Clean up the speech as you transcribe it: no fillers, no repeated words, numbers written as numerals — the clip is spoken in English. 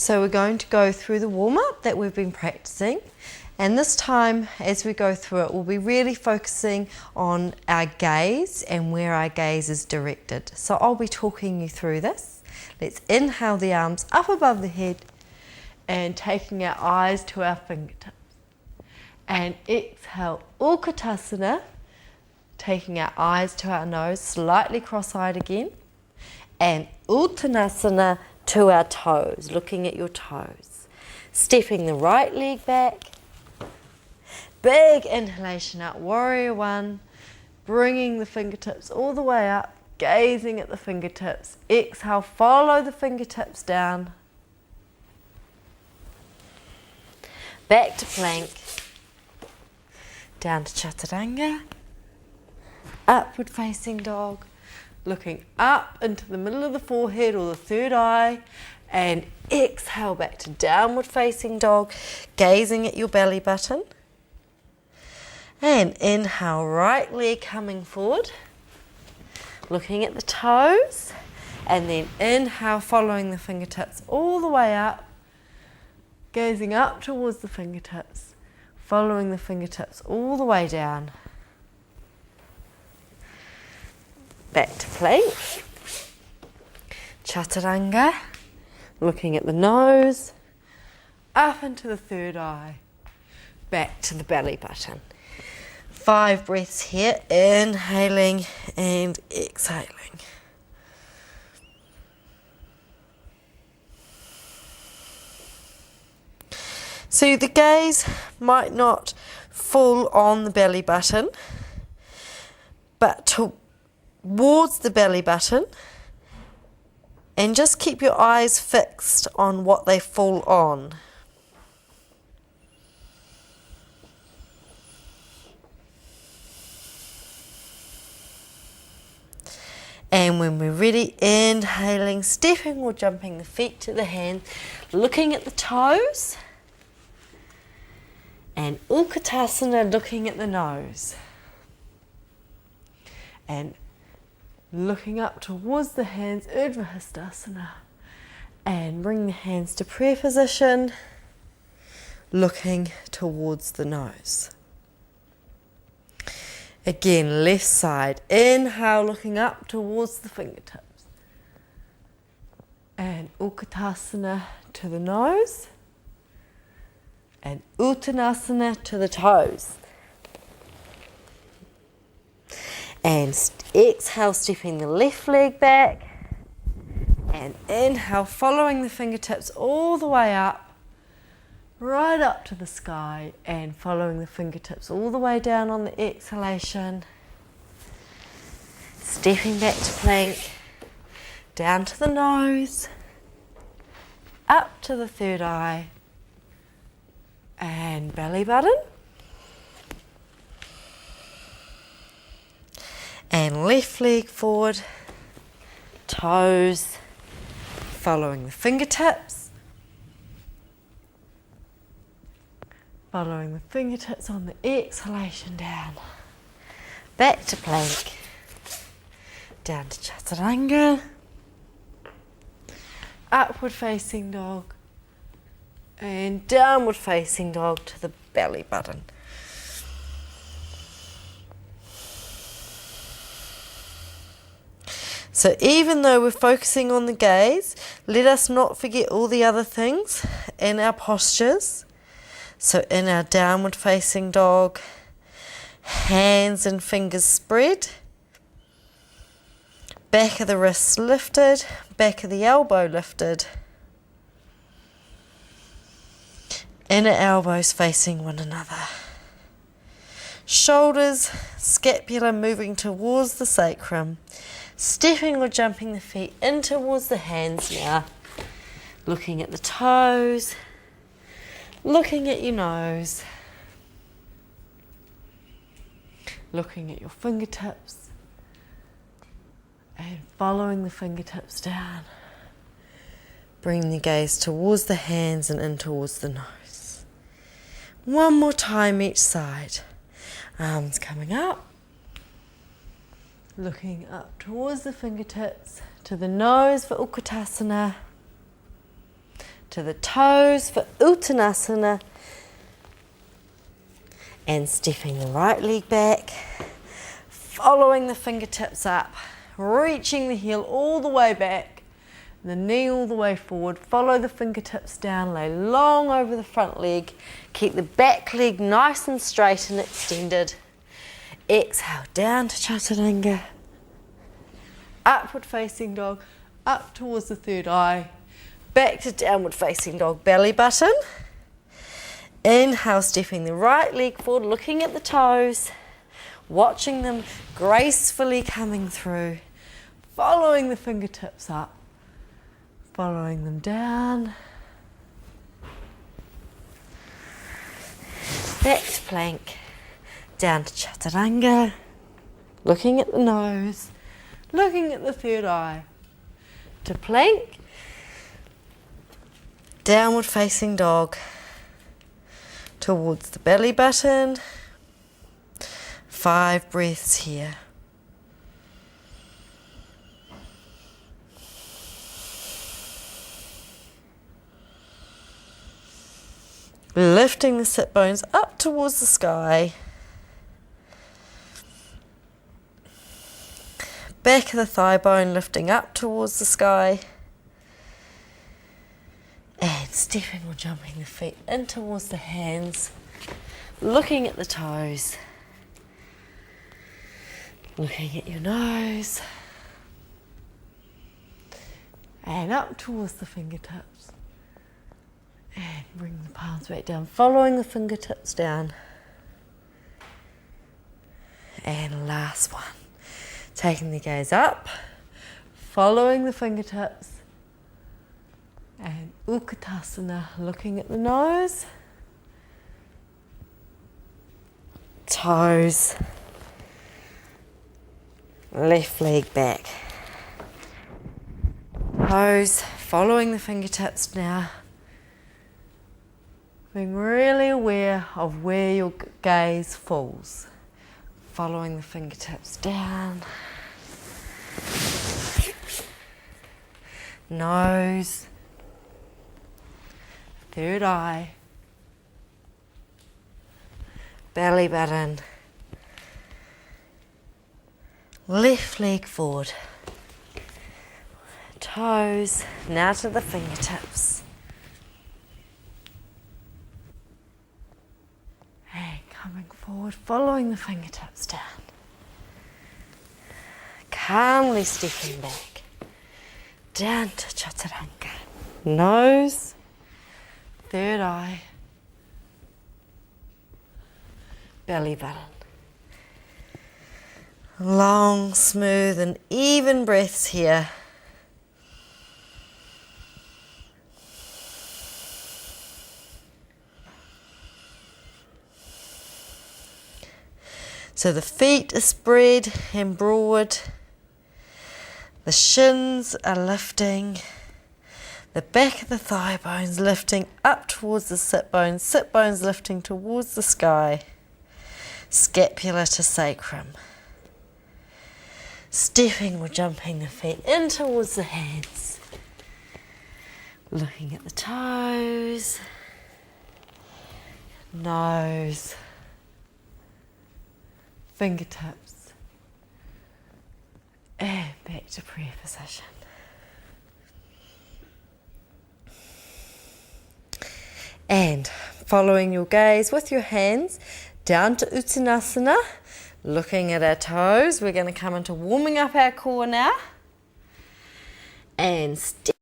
So we're going to go through the warm-up that we've been practicing, and this time as we go through it we'll be really focusing on our gaze and where our gaze is directed. So I'll be talking you through this. Let's inhale the arms up above the head and taking our eyes to our fingertips, and exhale Utkatasana, taking our eyes to our nose, slightly cross-eyed again, and Uttanasana to our toes, looking at your toes. Stepping the right leg back, big inhalation out, warrior one, bringing the fingertips all the way up, gazing at the fingertips. Exhale, follow the fingertips down, back to plank, down to chaturanga, upward facing dog, looking up into the middle of the forehead or the third eye, and exhale back to downward facing dog, gazing at your belly button. And inhale, right leg coming forward, looking at the toes, and then inhale, following the fingertips all the way up, gazing up towards the fingertips, following the fingertips all the way down. Back to plank, chaturanga, looking at the nose, up into the third eye, back to the belly button. 5 breaths here, inhaling and exhaling. So the gaze might not fall on the belly button, but towards the belly button, and just keep your eyes fixed on what they fall on. And when we're ready, inhaling, stepping or jumping the feet to the hands, looking at the toes, and Utkatasana, looking at the nose, and looking up towards the hands, Urdhva Hastasana, and bring the hands to prayer position, looking towards the nose. Again, left side, inhale, looking up towards the fingertips, and Utkatasana to the nose, and Uttanasana to the toes. And exhale, stepping the left leg back, and inhale, following the fingertips all the way up, right up to the sky, and following the fingertips all the way down on the exhalation. Stepping back to plank, down to the nose, up to the third eye, and belly button. And left leg forward, toes, following the fingertips, following the fingertips on the exhalation down, back to plank, down to chaturanga, upward facing dog, and downward facing dog to the belly button. So even though we're focusing on the gaze, let us not forget all the other things in our postures. So in our downward facing dog, hands and fingers spread, back of the wrists lifted, back of the elbow lifted, inner elbows facing one another. Shoulders, scapula moving towards the sacrum. Stepping or jumping the feet in towards the hands now. Looking at the toes, looking at your nose, looking at your fingertips, and following the fingertips down. Bring the gaze towards the hands and in towards the nose. One more time each side. Arms coming up. Looking up towards the fingertips, to the nose for Utkatasana, to the toes for Uttanasana. And stepping the right leg back, following the fingertips up, reaching the heel all the way back, the knee all the way forward, follow the fingertips down, lay long over the front leg, keep the back leg nice and straight and extended. Exhale down to Chaturanga, upward facing dog, up towards the third eye, back to downward facing dog, belly button. Inhale, stepping the right leg forward, looking at the toes, watching them gracefully coming through, following the fingertips up, following them down, back to plank, down to Chaturanga, looking at the nose, looking at the third eye, to plank, downward facing dog, towards the belly button. 5 breaths here. Lifting the sit bones up towards the sky. Back of the thigh bone lifting up towards the sky. And stepping or jumping the feet in towards the hands, looking at the toes, looking at your nose, and up towards the fingertips. And bring the palms back down, following the fingertips down. And last one, taking the gaze up, following the fingertips. And Utkatasana, looking at the nose, toes, left leg back, toes, following the fingertips now, being really aware of where your gaze falls, following the fingertips down, nose, third eye, belly button, left leg forward, toes, now to the fingertips. And coming forward, following the fingertips down. Calmly stepping back, down to Chaturanga. Nose, third eye, belly button. Long, smooth and even breaths here. So the feet are spread and broad. The shins are lifting. The back of the thigh bones lifting up towards the sit bones lifting towards the sky. Scapula to sacrum. Stepping or jumping the feet in towards the hands. Looking at the toes, nose, fingertips, and back to prayer position. And following your gaze with your hands down to Uttanasana, looking at our toes. We're going to come into warming up our core now. And step